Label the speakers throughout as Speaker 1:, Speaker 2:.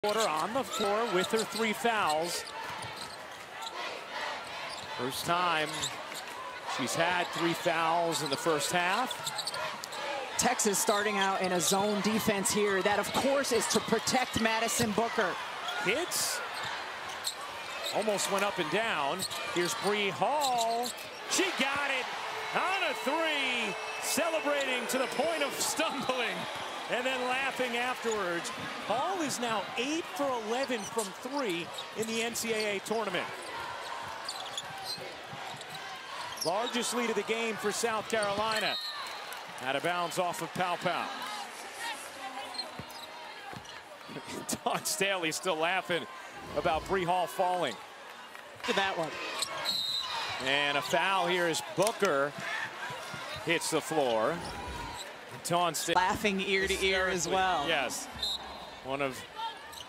Speaker 1: Quarter on the floor with her 3 fouls. First time she's had 3 fouls in the first half.
Speaker 2: Texas starting out in a zone defense here. That, of course, is to protect Madison Booker.
Speaker 1: Hits. Almost went up and down. Here's Bree Hall. She got it on a 3. Celebrating to the point of stumbling. And then laughing afterwards. Hall is now 8 for 11 from 3 in the NCAA tournament. Largest lead of the game for South Carolina. Out of bounds off of Pow Pow. Dawn Staley still laughing about Bree Hall falling.
Speaker 2: Look at that one.
Speaker 1: And a foul here as Booker hits the floor. Dawn
Speaker 2: laughing ear to ear as well.
Speaker 1: Yes. One of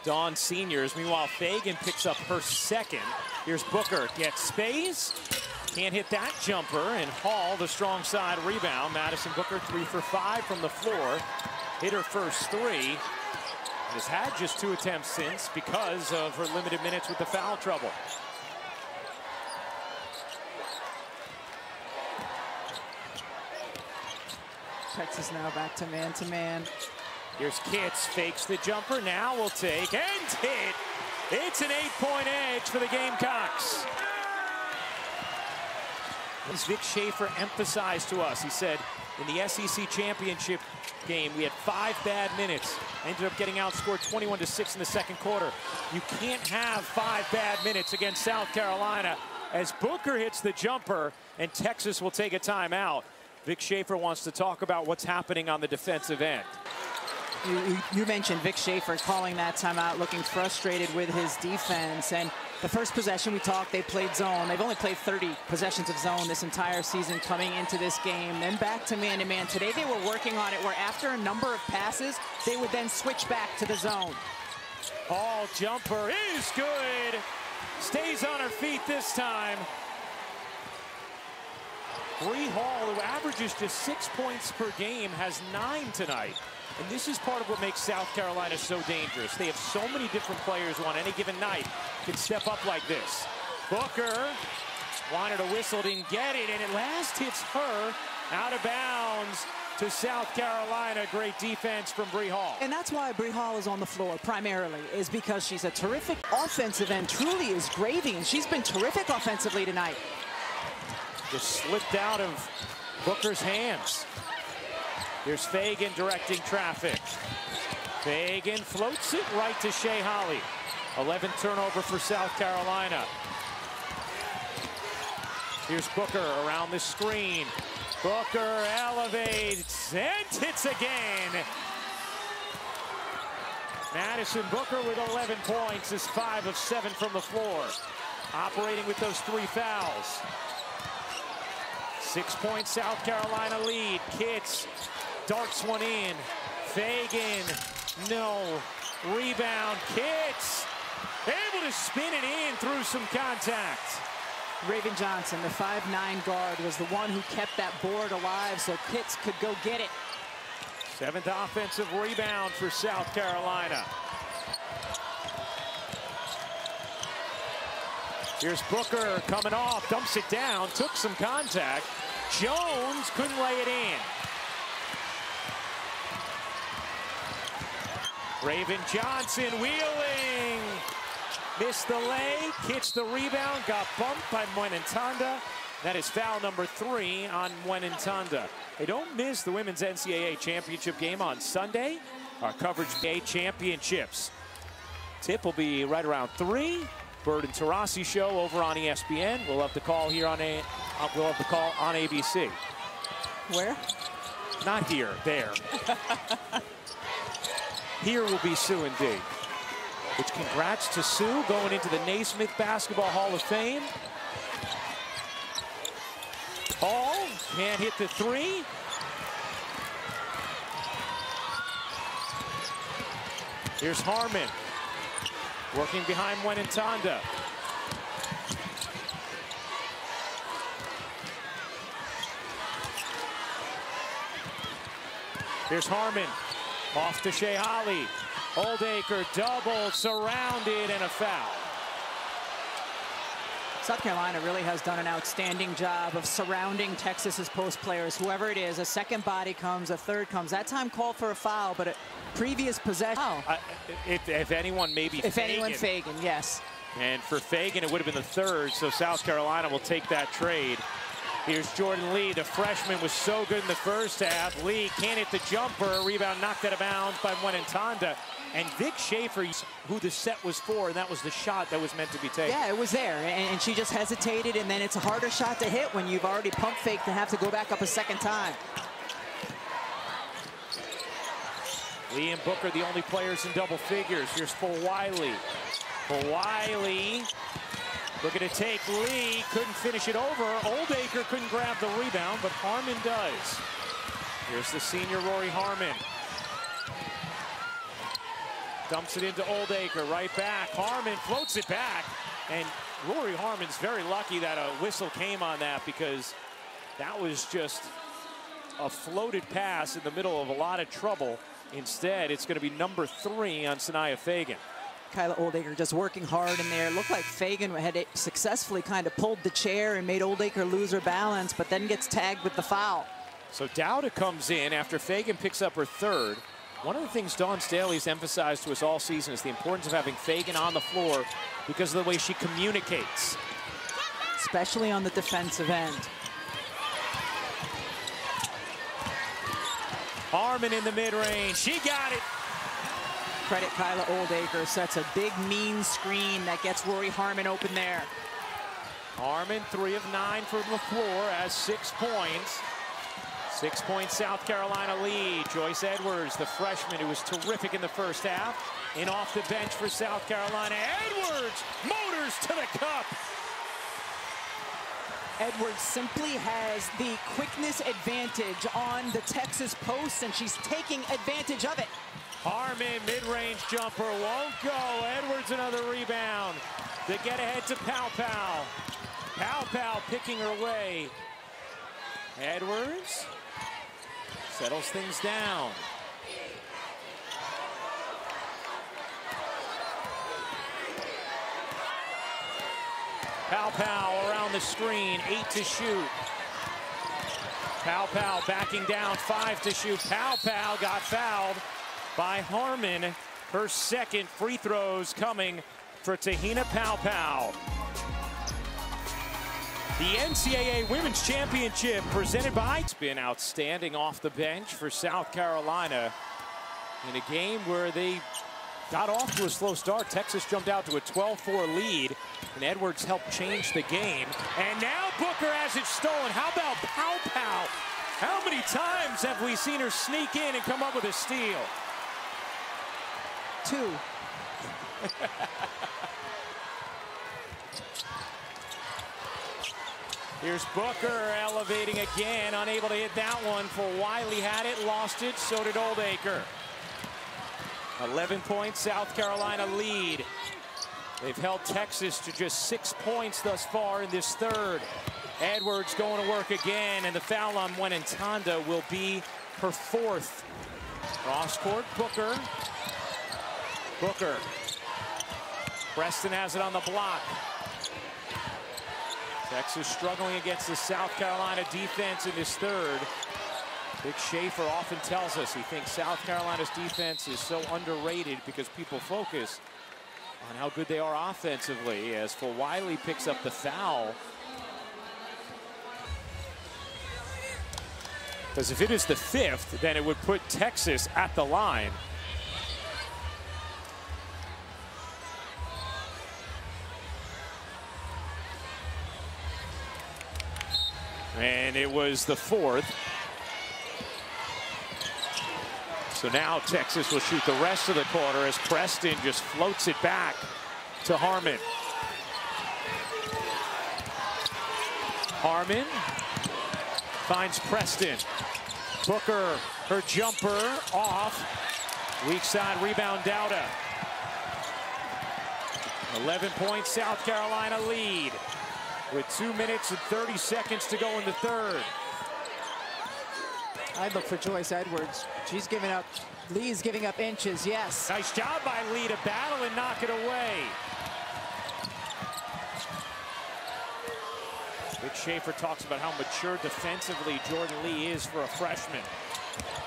Speaker 1: Dawn's seniors. Meanwhile, Fagan picks up her second. Here's Booker. Gets space. Can't hit that jumper. And Hall, the strong side rebound. Madison Booker 3 for 5 from the floor. Hit her first 3. Has had just 2 attempts since because of her limited minutes with the foul trouble.
Speaker 2: Texas now back to man-to-man.
Speaker 1: Here's Kitts, fakes the jumper, now will take and hit. It's an 8-point edge for the Gamecocks. As Vic Schaefer emphasized to us, he said, in the SEC championship game, we had 5 bad minutes. Ended up getting outscored 21-6 in the second quarter. You can't have 5 bad minutes against South Carolina. As Booker hits the jumper and Texas will take a timeout. Vic Schaefer wants to talk about what's happening on the defensive end.
Speaker 2: You mentioned Vic Schaefer calling that timeout, looking frustrated with his defense. And the first possession we talked, they played zone. They've only played 30 possessions of zone this entire season coming into this game. Then back to man-to-man. Today they were working on it where after a number of passes, they would then switch back to the zone.
Speaker 1: Hall jumper is good. Stays on her feet this time. Bree Hall, who averages just 6 points per game, has 9 tonight. And this is part of what makes South Carolina so dangerous. They have so many different players who on any given night can step up like this. Booker wanted a whistle, didn't get it, and it last hits her out of bounds to South Carolina. Great defense from Bree Hall.
Speaker 2: And that's why Bree Hall is on the floor primarily, is because she's a terrific offensive end, truly is gravy, and she's been terrific offensively tonight.
Speaker 1: Just slipped out of Booker's hands. Here's Fagan directing traffic. Fagan floats it right to Shea Holly. 11th turnover for South Carolina. Here's Booker around the screen. Booker elevates and hits again. Madison Booker with 11 points is 5 of 7 from the floor. Operating with those 3 fouls. 6-point South Carolina lead. Kitts darts one in. Fagan, no. Rebound, Kitts. Able to spin it in through some contact.
Speaker 2: Raven Johnson, the 5'9" guard, was the one who kept that board alive so Kitts could go get it.
Speaker 1: 7th offensive rebound for South Carolina. Here's Booker coming off, dumps it down, took some contact. Jones couldn't lay it in. Raven Johnson wheeling. Missed the lay, Kitts the rebound, got bumped by Mwenentanda. That is foul number 3 on Mwenentanda. They don't miss the Women's NCAA Championship game on Sunday. Our coverage A championships. Tip will be right around 3. Bird and Taurasi show over on ESPN. We'll have the call here on ABC.
Speaker 2: Where?
Speaker 1: Not here, there. Here will be Sue and D. Which congrats to Sue going into the Naismith Basketball Hall of Fame. Hall can't hit the 3. Here's Harmon. Working behind Mwenentanda. Here's Harmon. Off to Shea Holly. Oldacre doubled, surrounded, and a foul.
Speaker 2: South Carolina really has done an outstanding job of surrounding Texas's post players. Whoever it is, a second body comes, a third comes. That time called for a foul, but a previous possession.
Speaker 1: If anyone, maybe
Speaker 2: If anyone, Fagan, yes.
Speaker 1: And for Fagan, it would have been the third, so South Carolina will take that trade. Here's Jordan Lee. The freshman was so good in the first half. Lee can't hit the jumper. Rebound knocked out of bounds by Moenentanda. And Vic Schaefer, who the set was for, and that was the shot that was meant to be taken.
Speaker 2: Yeah, it was there, and she just hesitated, and then it's a harder shot to hit when you've already pump faked to have to go back up a second time.
Speaker 1: Lee and Booker, the only players in double figures. Here's for Wiley. For Wiley, looking to take Lee, couldn't finish it over. Oldacre couldn't grab the rebound, but Harmon does. Here's the senior Rory Harmon. Dumps it into Oldacre, right back. Harmon floats it back, and Rory Harmon's very lucky that a whistle came on that, because that was just a floated pass in the middle of a lot of trouble. Instead, it's going to be number 3 on Sanaya Fagan.
Speaker 2: Kyla Oldacre just working hard in there. It looked like Fagan had successfully kind of pulled the chair and made Oldacre lose her balance, but then gets tagged with the foul.
Speaker 1: So Dowda comes in after Fagan picks up her third. One of the things Dawn Staley's emphasized to us all season is the importance of having Fagan on the floor because of the way she communicates.
Speaker 2: Especially on the defensive end.
Speaker 1: Harmon in the mid-range. She got it.
Speaker 2: Credit Kyla Oldacre. Sets a big, mean screen that gets Rory Harmon open there.
Speaker 1: Harmon, 3 of 9 from the floor, has 6 points. 6-point South Carolina lead. Joyce Edwards, the freshman who was terrific in the first half, in off the bench for South Carolina. Edwards motors to the cup.
Speaker 2: Edwards simply has the quickness advantage on the Texas post, and she's taking advantage of it.
Speaker 1: Harmon, mid-range jumper, won't go. Edwards, another rebound. They get ahead to Pow Pow. Pow Pow picking her way. Edwards settles things down. Pow Pow around the screen, 8 to shoot. Pow Pow backing down, 5 to shoot. Pow Pow got fouled by Harmon. Her second free throws coming for Tahina Pow Pow. The NCAA Women's Championship presented by... It's been outstanding off the bench for South Carolina in a game where they got off to a slow start. Texas jumped out to a 12-4 lead, and Edwards helped change the game. And now Booker has it stolen. How about Pow Pow? How many times have we seen her sneak in and come up with a steal?
Speaker 2: 2.
Speaker 1: Here's Booker elevating again, unable to hit that one. For Wiley had it, lost it, so did Oldacre. 11-point South Carolina lead. They've held Texas to just 6 points thus far in this third. Edwards going to work again, and the foul on Moenentanda will be her 4th. Cross court, Booker. Booker. Preston has it on the block. Texas struggling against the South Carolina defense in this third. Vic Schaefer often tells us he thinks South Carolina's defense is so underrated because people focus on how good they are offensively, as for Wiley picks up the foul. Because if it is the 5th, then it would put Texas at the line. And it was the 4th. So now Texas will shoot the rest of the quarter as Preston just floats it back to Harmon. Harmon finds Preston. Booker, her jumper off. Weak side rebound, Dowda. 11-point South Carolina lead with 2 minutes and 30 seconds to go in the third.
Speaker 2: I'd look for Joyce Edwards. She's giving up. Lee's giving up inches, yes.
Speaker 1: Nice job by Lee to battle and knock it away. Vic Schaefer talks about how mature defensively Jordan Lee is for a freshman.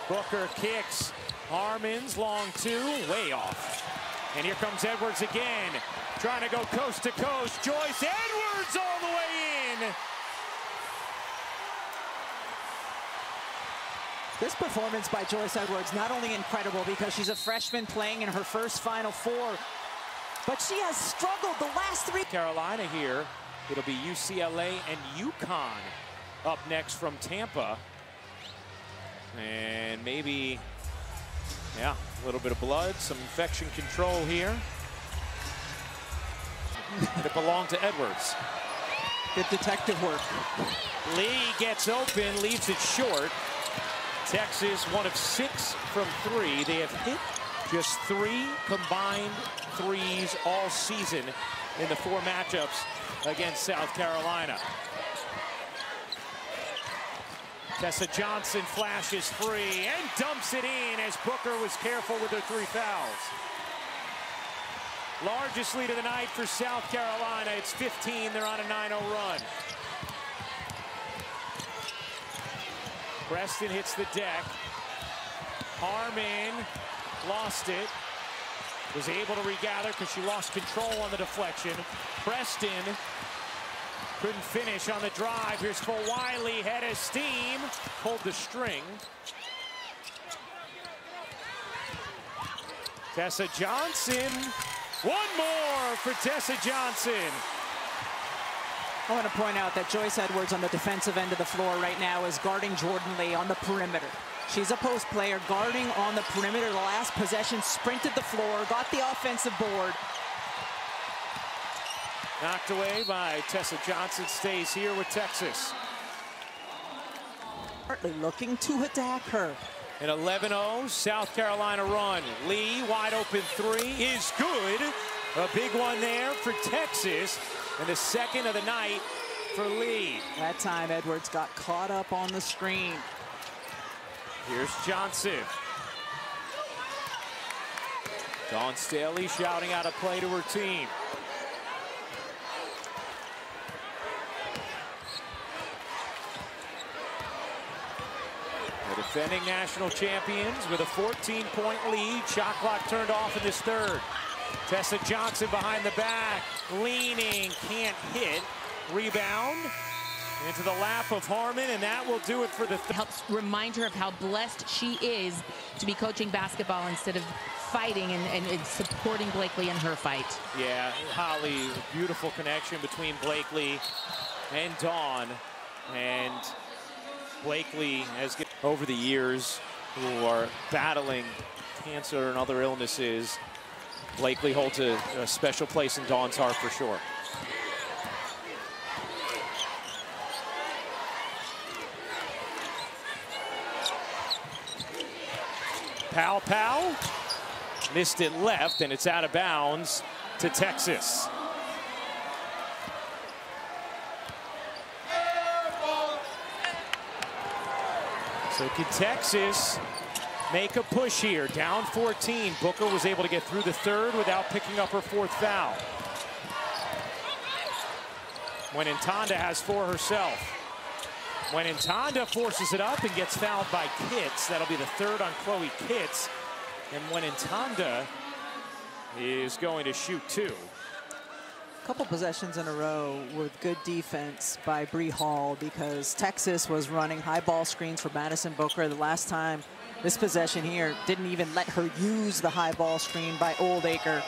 Speaker 1: Booker kicks. Harmon's long two, way off. And here comes Edwards again, trying to go coast to coast. Joyce Edwards all the way in.
Speaker 2: This performance by Joyce Edwards, not only incredible because she's a freshman playing in her first Final Four, but she has struggled the last three.
Speaker 1: Carolina here. It'll be UCLA and UConn up next from Tampa. And maybe, yeah, a little bit of blood, some infection control here. It belonged to Edwards.
Speaker 2: Good detective work.
Speaker 1: Lee gets open, leaves it short. Texas, 1 of 6 from 3. They have hit just 3 combined threes all season in the 4 matchups against South Carolina. Tessa Johnson flashes free and dumps it in as Booker was careful with her 3 fouls. Largest lead of the night for South Carolina. It's 15. They're on a 9-0 run. Preston hits the deck. Harmon lost it. Was able to regather because she lost control on the deflection. Preston couldn't finish on the drive. Here's for Wiley, head of steam. Pulled the string. Tessa Johnson. One more for Tessa Johnson.
Speaker 2: I want to point out that Joyce Edwards on the defensive end of the floor right now is guarding Jordan Lee on the perimeter. She's a post player guarding on the perimeter. The last possession, sprinted the floor, got the offensive board.
Speaker 1: Knocked away by Tessa Johnson, stays here with Texas.
Speaker 2: Partly looking to attack her.
Speaker 1: An 11-0 South Carolina run. Lee, wide open 3 is good. A big one there for Texas. And the second of the night for Lee.
Speaker 2: That time Edwards got caught up on the screen.
Speaker 1: Here's Johnson. Dawn Staley shouting out a play to her team. The defending national champions with a 14-point lead. Shot clock turned off in this third. Tessa Johnson behind the back, leaning, can't hit. Rebound into the lap of Harmon, and that will do it for the
Speaker 3: helps remind her of how blessed she is to be coaching basketball instead of fighting and supporting Blakely in her fight.
Speaker 1: Yeah, Holly, beautiful connection between Blakely and Dawn. And Blakely has, over the years, who are battling cancer and other illnesses, Blakely holds a special place in Dawn's heart for sure. Powell missed it left, and it's out of bounds to Texas. So can Texas make a push here? Down 14. Booker was able to get through the third without picking up her 4th foul. When Ntanda has 4 herself. When Ntanda forces it up and gets fouled by Kitts, that'll be the 3rd on Chloe Kitts. And when Ntanda is going to shoot 2.
Speaker 2: A couple possessions in a row with good defense by Bree Hall because Texas was running high ball screens for Madison Booker. The last time, this possession here didn't even let her use the high ball screen by Oldacre.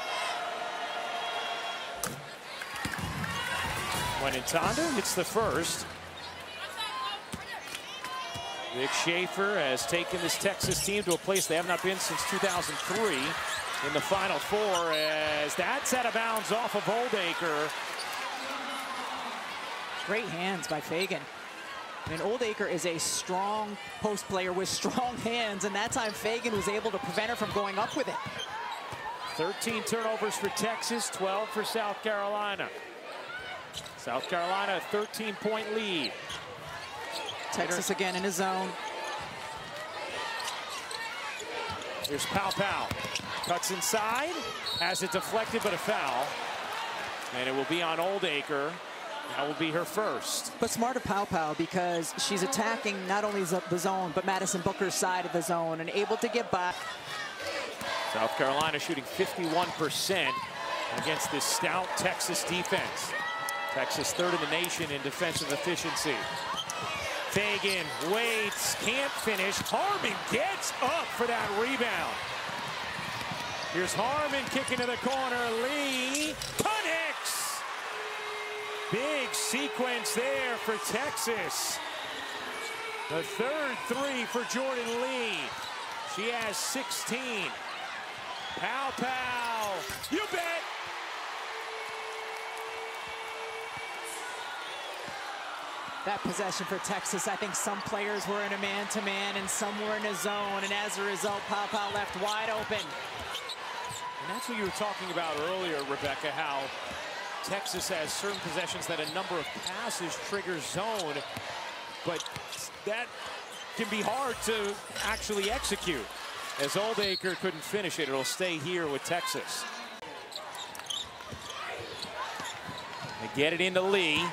Speaker 1: When Ntanda hits the first, Vic Schaefer has taken this Texas team to a place they have not been since 2003 in the Final Four, as that's out of bounds off of Oldacre.
Speaker 2: Great hands by Fagan. And Oldacre is a strong post player with strong hands, and that time Fagan was able to prevent her from going up with it.
Speaker 1: 13 turnovers for Texas, 12 for South Carolina. South Carolina, a 13-point lead.
Speaker 2: Texas again in his zone.
Speaker 1: Here's Pow Pow. Cuts inside, has it deflected, but a foul. And it will be on Oldacre. That will be her first.
Speaker 2: But smart of Pow Pow because she's attacking not only the zone, but Madison Booker's side of the zone and able to get by.
Speaker 1: South Carolina shooting 51% against this stout Texas defense. Texas third in the nation in defensive efficiency. Fagan waits, can't finish. Harmon gets up for that rebound. Here's Harmon kicking to the corner. Lee connects. Big sequence there for Texas. The third three for Jordan Lee. She has 16. Pow Pow. You bet.
Speaker 2: That possession for Texas, I think some players were in a man-to-man and some were in a zone, and as a result, Pow Pow left wide open.
Speaker 1: And that's what you were talking about earlier, Rebecca, how Texas has certain possessions that a number of passes trigger zone, but that can be hard to actually execute. As Oldacre couldn't finish it, it'll stay here with Texas. They get it into Lee.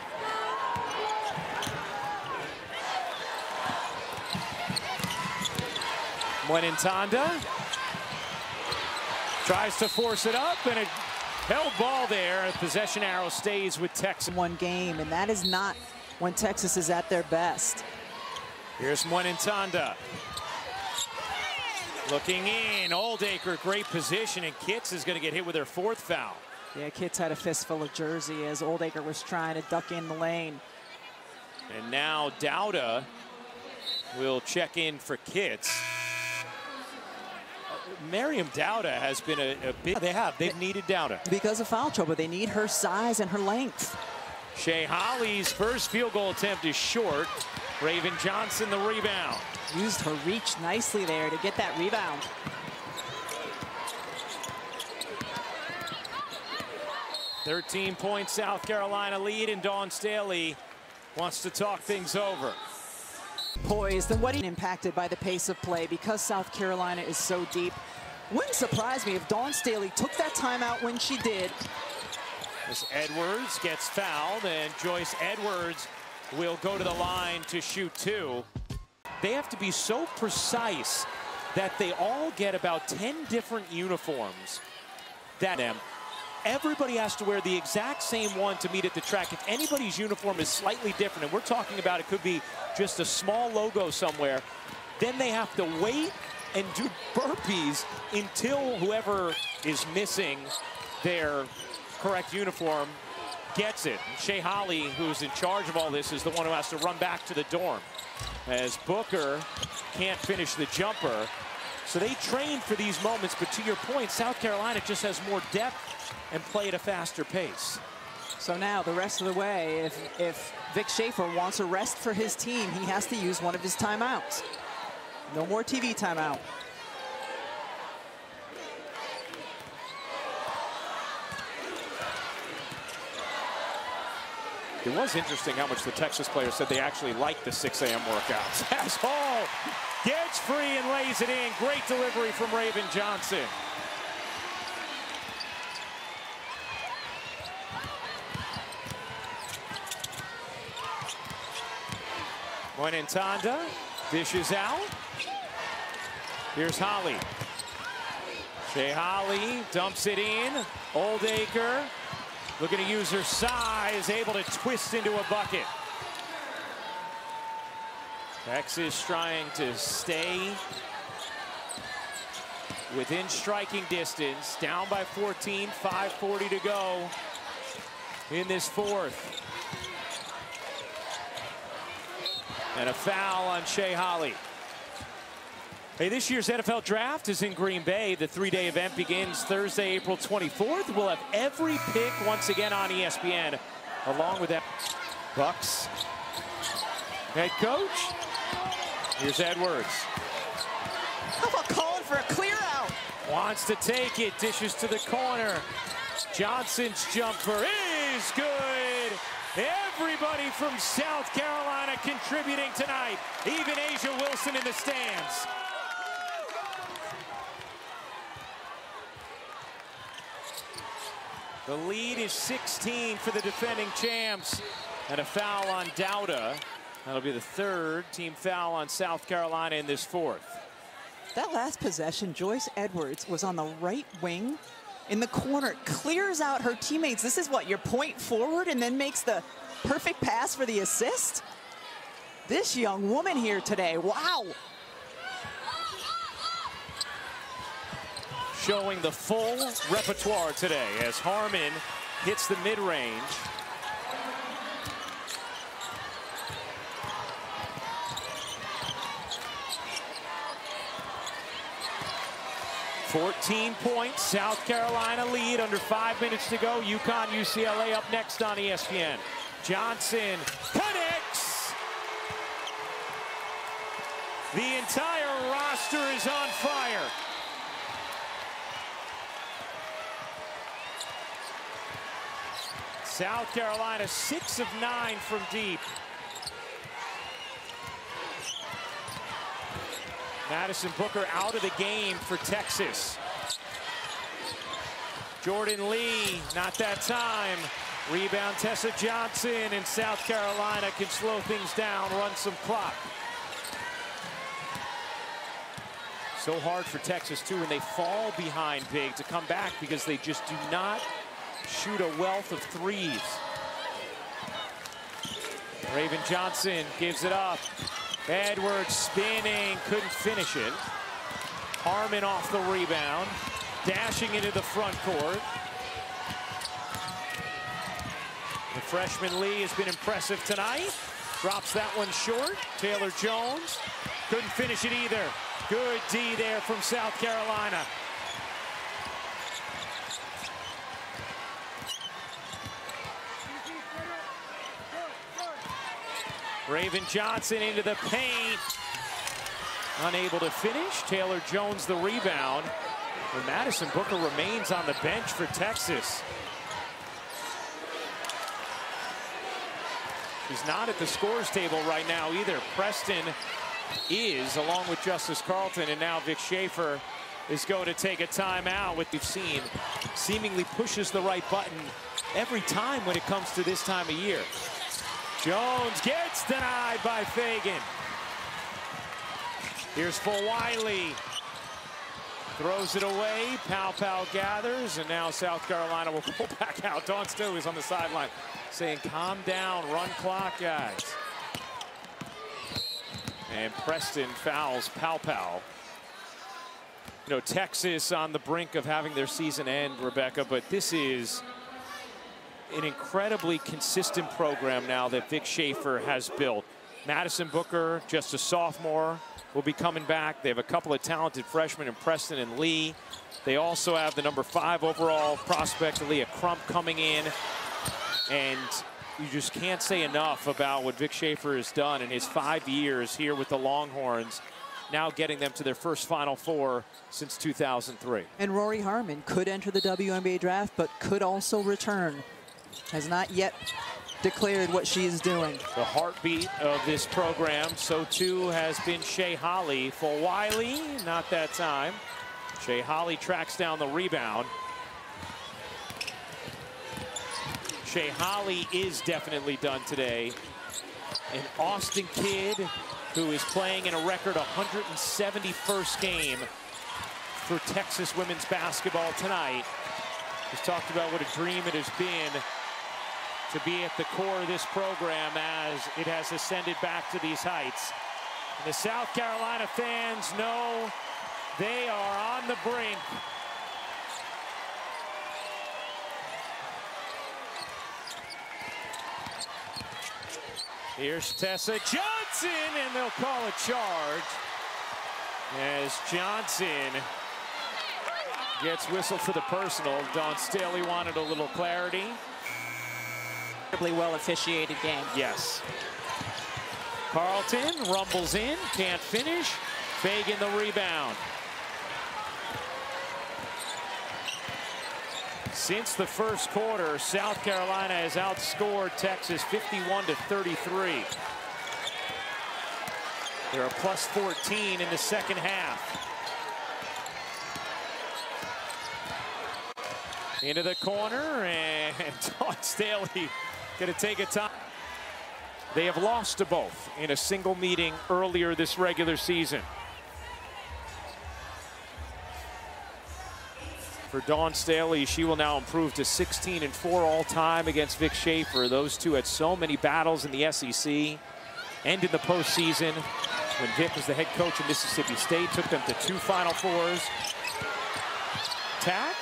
Speaker 1: Muenentanda tries to force it up, and a held ball there. A possession arrow stays with Texas.
Speaker 2: One game, and that is not when Texas is at their best.
Speaker 1: Here's Muenentanda. Looking in, Oldacre, great position, and Kitts is going to get hit with her fourth foul.
Speaker 2: Yeah, Kitts had a fistful of jersey as Oldacre was trying to duck in the lane.
Speaker 1: And now Dowda will check in for Kitts. Miriam Dowda has been a big. They've needed Dowda.
Speaker 2: Because of foul trouble, they need her size and her length.
Speaker 1: Shea Holly's first field goal attempt is short. Raven Johnson the rebound.
Speaker 2: Used her reach nicely there to get that rebound.
Speaker 1: "13 point South Carolina lead, and Dawn Staley wants to talk things over.
Speaker 2: Poised, and what impacted by the pace of play because South Carolina is so deep. Wouldn't surprise me if Dawn Staley took that timeout when she did.
Speaker 1: As Edwards gets fouled, and Joyce Edwards will go to the line to shoot two. They have to be so precise that they all get about 10 different uniforms. Everybody has to wear the exact same one to meet at the track. If anybody's uniform is slightly different, and we're talking about it could be just a small logo somewhere, then they have to wait and do burpees until whoever is missing their correct uniform gets it. And Shea Holly, who's in charge of all this, is the one who has to run back to the dorm, as Booker can't finish the jumper. So they train for these moments, but to your point, South Carolina just has more depth and play at a faster pace.
Speaker 2: So now the rest of the way, if Vic Schaefer wants a rest for his team, he has to use one of his timeouts. No more TV timeout.
Speaker 1: It was interesting how much the Texas players said they actually liked the 6 a.m. workouts. As Hall gets free and lays it in. Great delivery from Raven Johnson. Muenentanda dishes out. Here's Holly. Shea Holly dumps it in. Oldacre looking to use her size, able to twist into a bucket. Texas trying to stay within striking distance. Down by 14, 5:40 to go in this fourth. And a foul on Shea Holly. Hey, this year's NFL Draft is in Green Bay. The three-day event begins Thursday, April 24th. We'll have every pick once again on ESPN, along with that. Bucks head coach. Here's Edwards.
Speaker 2: How about calling for a clear out?
Speaker 1: Wants to take it, dishes to the corner. Johnson's jumper is good. Everybody from South Carolina contributing tonight. Even Asia Wilson in the stands. The lead is 16 for the defending champs. And a foul on Dowda. That'll be the third team foul on South Carolina in this fourth.
Speaker 2: That last possession, Joyce Edwards was on the right wing in the corner, clears out her teammates. This is what, your point forward, and then makes the perfect pass for the assist? This young woman here today, wow.
Speaker 1: Showing the full repertoire today as Harmon hits the mid-range. $14 points, South Carolina lead, under 5 minutes to go. UConn, UCLA up next on ESPN. Johnson connects. The entire roster is on fire. South Carolina 6 of 9 from deep. Madison Booker out of the game for Texas. Jordan Lee, not that time. Rebound Tessa Johnson, and South Carolina can slow things down, run some clock. So hard for Texas, too, when they fall behind big to come back because they just do not shoot a wealth of threes. Raven Johnson gives it up. Edwards spinning, couldn't finish it. Harmon off the rebound, dashing into the front court. The freshman Lee has been impressive tonight. Drops that one short. Taylor Jones couldn't finish it either. Good D there from South Carolina. Raven Johnson into the paint. Unable to finish. Taylor Jones the rebound. And Madison Booker remains on the bench for Texas. She's not at the scores table right now either. Preston is, along with Justice Carlton, and now Vic Schaefer is going to take a timeout. What we've seen seemingly pushes the right button every time when it comes to this time of year. Jones gets denied by Fagan. Here's Wiley. Throws it away. Pow gathers, and now South Carolina will pull back out. Dawn Stowe is on the sideline saying, calm down, run clock, guys. And Preston fouls Pow. You know, Texas on the brink of having their season end, Rebecca, but this is an incredibly consistent program now that Vic Schaefer has built. Madison Booker, just a sophomore, will be coming back. They have a couple of talented freshmen in Preston and Lee. They also have the number 5 overall prospect, Leah Crump, coming in. And you just can't say enough about what Vic Schaefer has done in his 5 years here with the Longhorns, now getting them to their first Final Four since 2003.
Speaker 2: And Rory Harmon could enter the WNBA draft, but could also return. Has not yet declared what she is doing.
Speaker 1: The heartbeat of this program, so too has been Shea Holly. For Wiley, not that time. Shea Holly tracks down the rebound. Shea Holly is definitely done today. An Austin kid who is playing in a record 171st game for Texas women's basketball tonight. He's talked about what a dream it has been to be at the core of this program as it has ascended back to these heights. And the South Carolina fans know they are on the brink. Here's Tessa Johnson, and they'll call a charge as Johnson gets whistled for the personal. Dawn Staley wanted a little clarity.
Speaker 2: Well officiated game.
Speaker 1: Yes. Carlton rumbles in, can't finish. Fagan the rebound. Since the first quarter, South Carolina has outscored Texas 51-33. They're a plus 14 in the second half. Into the corner, and Dawn Staley going to take a time. They have lost to both in a single meeting earlier this regular season. For Dawn Staley, she will now improve to 16-4 all-time against Vic Schaefer. Those two had so many battles in the SEC and in the postseason when Vic was the head coach of Mississippi State, took them to 2 Final Fours. Tack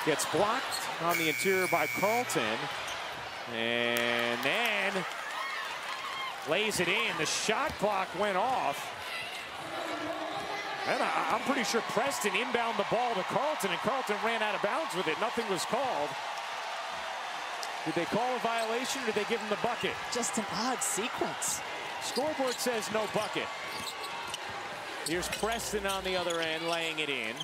Speaker 1: gets blocked on the interior by Carlton, and then lays it in. The shot clock went off. And I'm pretty sure Preston inbound the ball to Carlton, and Carlton ran out of bounds with it. Nothing was called. Did they call a violation, or did they give him the bucket?
Speaker 2: Just an odd sequence.
Speaker 1: Scoreboard says no bucket. Here's Preston on the other end, laying it in.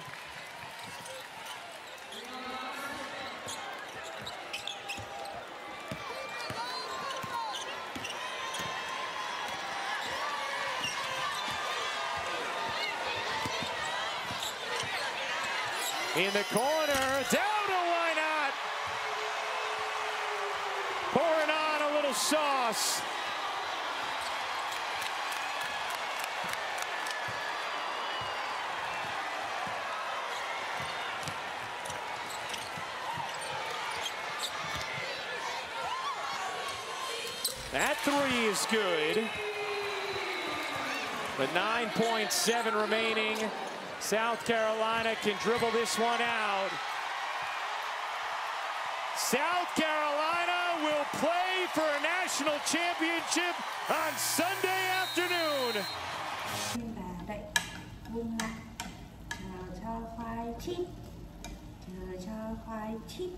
Speaker 1: In the corner, down to why not? Pouring on a little sauce. That three is good. But 9.7 remaining. South Carolina can dribble this one out. South Carolina will play for a national championship on Sunday afternoon.
Speaker 4: Và đậy vung lại, chờ cho khoai chín, chờ cho khoai chín,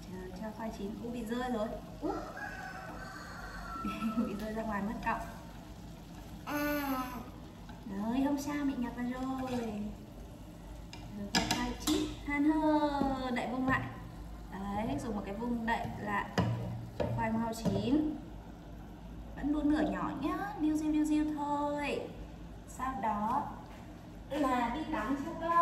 Speaker 4: chờ cho khoai chín. Cũng bị rơi rồi. Bị rơi ra ngoài mất cọng. Đấy, không sao, bị nhặt ra rồi. Rồi khoai chín, han hơ, đậy vung lại. Đấy, dùng một cái vung đậy lại cho khoai mau chín. Vẫn đun lửa nhỏ nhá, liu riu thôi. Sau đó là đi tắm cho con.